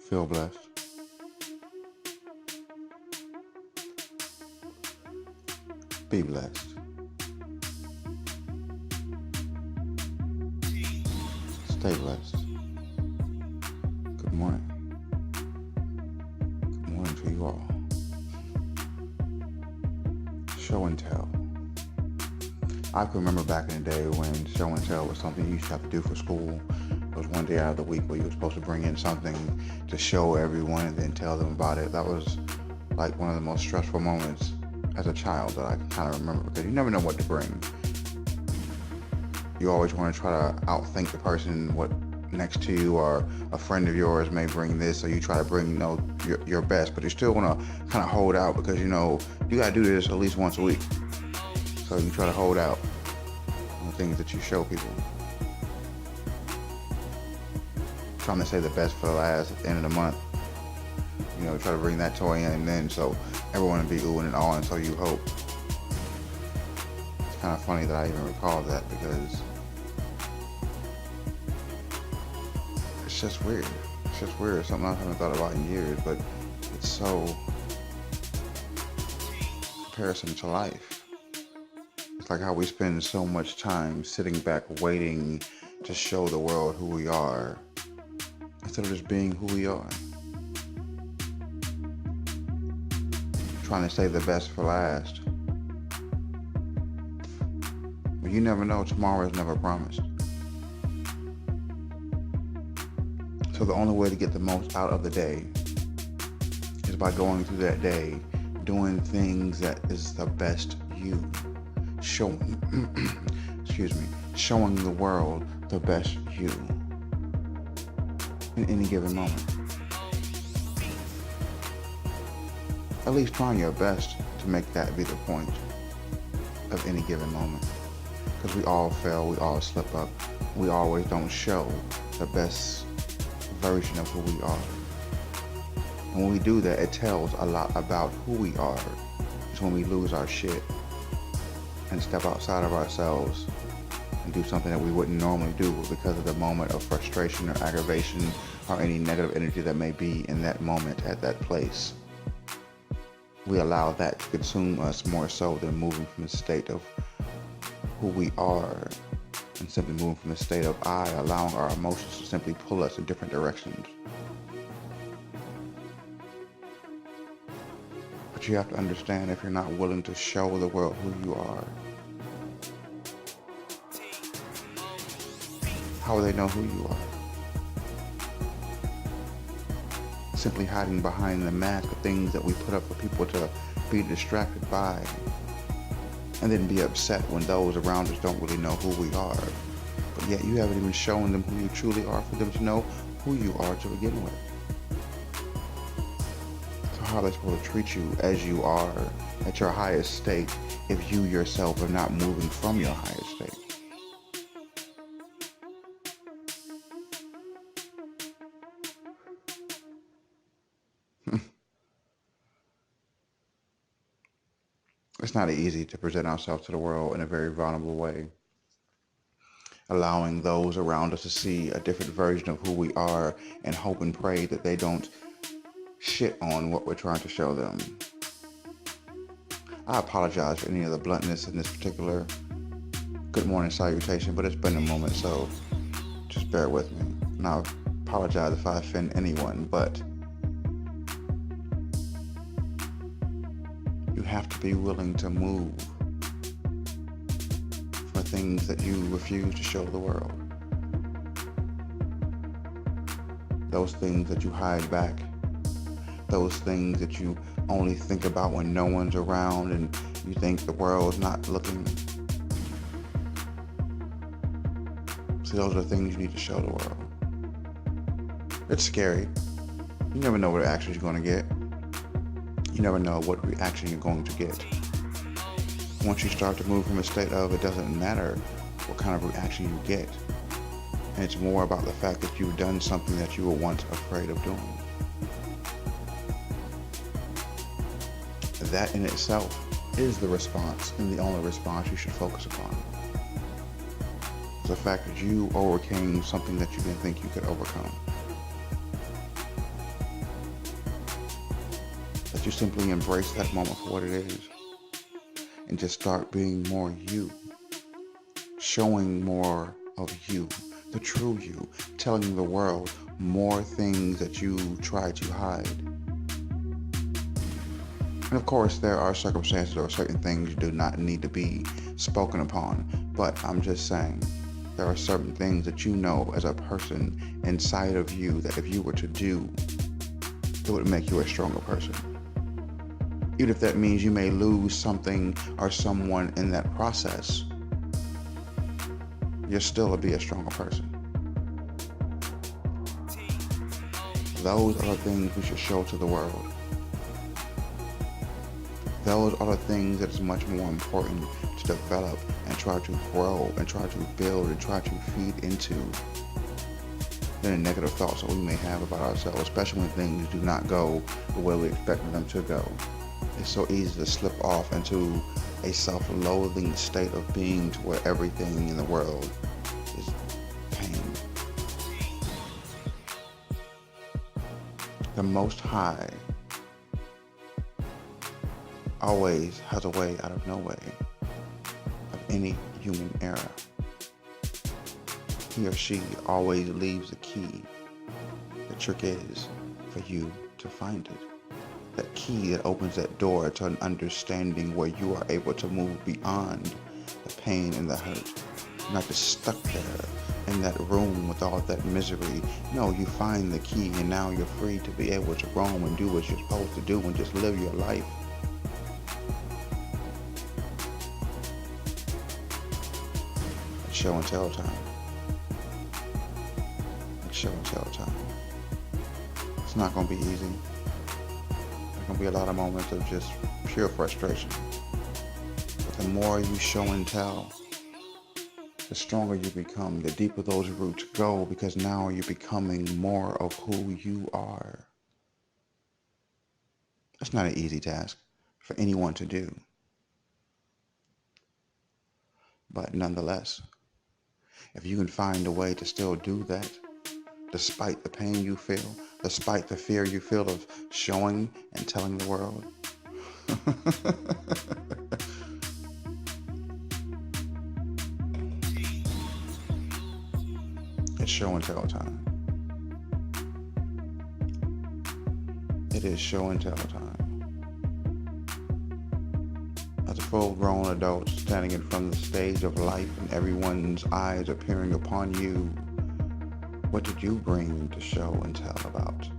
Feel blessed. Be blessed. Stay blessed. Good morning. Good morning to you all. Show and tell. I can remember back in the day when show and tell was something you used to have to do for school. It was one day out of the week where you were supposed to bring in something to show everyone and then tell them about it. That was like one of the most stressful moments as a child that I can kind of remember, because you never know what to bring. You always want to try to outthink the person what next to you, or a friend of yours may bring this, so you try to bring your best, but you still want to kind of hold out because you got to do this at least once a week. So you try to hold out on the things that you show people. Trying to say the best for the last at the end of the month. Try to bring that toy in and then so everyone will be oohing and awing, so you hope. It's kind of funny that I even recall that, because it's just weird. It's just weird. Something I haven't thought about in years, but it's so comparison to life. It's like how we spend so much time sitting back waiting to show the world who we are, instead of just being who we are. Trying to save the best for last. But you never know, tomorrow is never promised. So the only way to get the most out of the day is by going through that day, doing things that is the best you. Showing the world the best you in any given moment. At least trying your best to make that be the point of any given moment. Because we all fail, we all slip up. We always don't show the best version of who we are. And when we do that, it tells a lot about who we are. It's when we lose our shit and step outside of ourselves and do something that we wouldn't normally do because of the moment of frustration or aggravation or any negative energy that may be in that moment at that place. We allow that to consume us more so than moving from the state of who we are and simply moving from the state of I, allowing our emotions to simply pull us in different directions. But you have to understand, if you're not willing to show the world who you are, how will they know who you are? Simply hiding behind the mask of things that we put up for people to be distracted by, and then be upset when those around us don't really know who we are. But yet you haven't even shown them who you truly are for them to know who you are to begin with. So how are they supposed to treat you as you are at your highest state if you yourself are not moving from your highest state? It's not easy to present ourselves to the world in a very vulnerable way, allowing those around us to see a different version of who we are and hope and pray that they don't shit on what we're trying to show them. I apologize for any of the bluntness in this particular good morning salutation, but it's been a moment, so just bear with me. And I apologize if I offend anyone, but you have to be willing to move for things that you refuse to show the world. Those things that you hide back. Those things that you only think about when no one's around and you think the world's not looking. So those are the things you need to show the world. It's scary. You never know what reaction you're going to get. You never know what reaction you're going to get. Once you start to move from a state of it doesn't matter what kind of reaction you get. And it's more about the fact that you've done something that you were once afraid of doing. That in itself is the response, and the only response you should focus upon. It's the fact that you overcame something that you didn't think you could overcome. That you simply embrace that moment for what it is and just start being more you, showing more of you, the true you, telling the world more things that you try to hide. And of course, there are circumstances or certain things do not need to be spoken upon, but I'm just saying, there are certain things that you know as a person inside of you that if you were to do, it would make you a stronger person. Even if that means you may lose something or someone in that process, you'll still be a stronger person. Those are the things we should show to the world. Those are the things that is much more important to develop and try to grow and try to build and try to feed into than the negative thoughts that we may have about ourselves, especially when things do not go the way we expected them to go. It's so easy to slip off into a self-loathing state of being to where everything in the world is pain. The Most High always has a way out of no way of any human error. He or she always leaves a key. The trick is for you to find it. That key that opens that door to an understanding where you are able to move beyond the pain and the hurt. You're not just stuck there in that room with all that misery. No, you find the key and now you're free to be able to roam and do what you're supposed to do and just live your life. It's show and tell time. It's show and tell time. It's not going to be easy. There's going to be a lot of moments of just pure frustration. But the more you show and tell, the stronger you become, the deeper those roots go, because now you're becoming more of who you are. That's not an easy task for anyone to do. But nonetheless, if you can find a way to still do that, despite the pain you feel, despite the fear you feel of showing and telling the world, it's show and tell time. It is show and tell time. As a full-grown adult standing in front of the stage of life and everyone's eyes appearing upon you, what did you bring to show and tell about?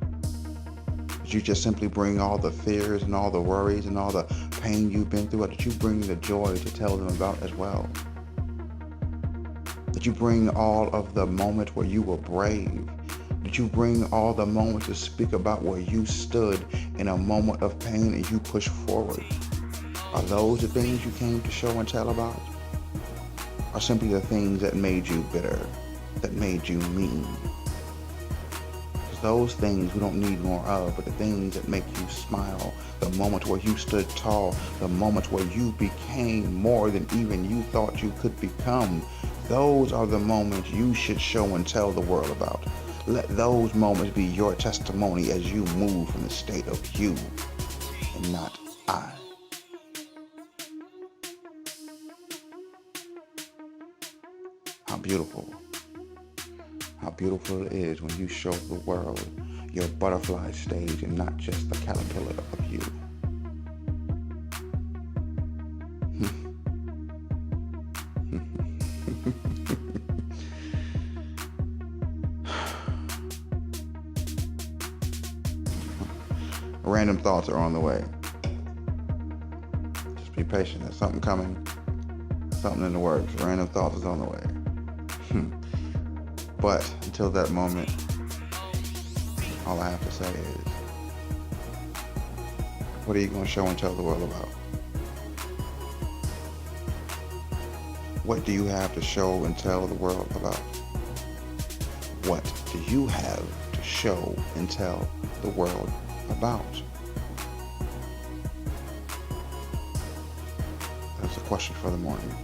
Did you just simply bring all the fears and all the worries and all the pain you've been through, or did you bring the joy to tell them about as well? Did you bring all of the moments where you were brave? Did you bring all the moments to speak about where you stood in a moment of pain and you pushed forward? Are those the things you came to show and tell about? Or simply the things that made you bitter, that made you mean? Because those things we don't need more of, but the things that make you smile, the moments where you stood tall, the moments where you became more than even you thought you could become, those are the moments you should show and tell the world about. Let those moments be your testimony as you move from the state of you and not I. How beautiful it is when you show the world your butterfly stage and not just the caterpillar of you. Random thoughts are on the way. Just be patient. There's something coming. Something in the works. Random thoughts is on the way. But until that moment, all I have to say is, what are you going to show and tell the world about? What do you have to show and tell the world about? What do you have to show and tell the world about? That's a question for the morning.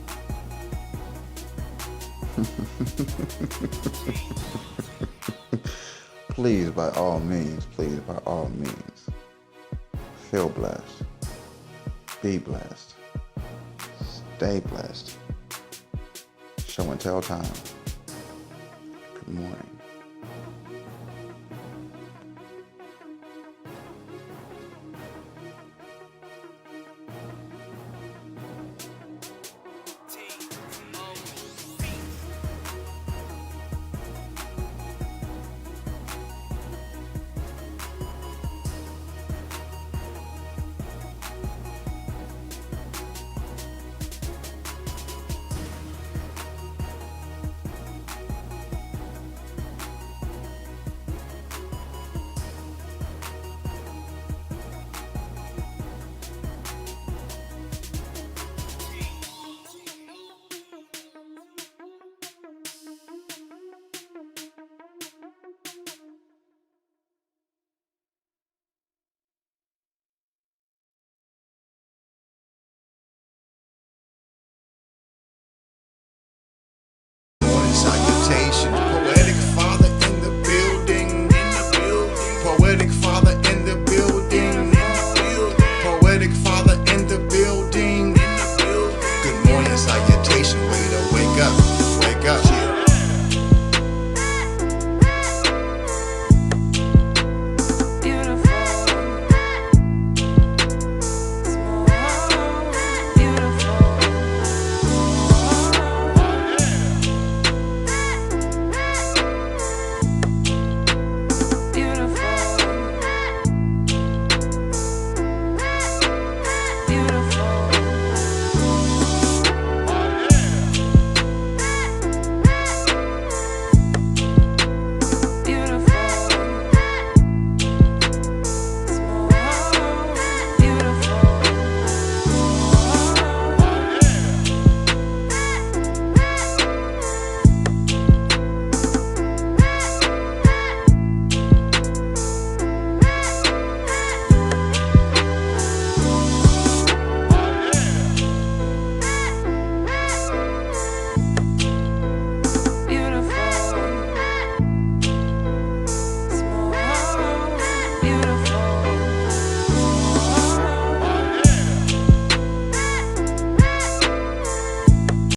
Please, by all means, Feel blessed. Be blessed. Stay blessed. Show and tell time. Good morning.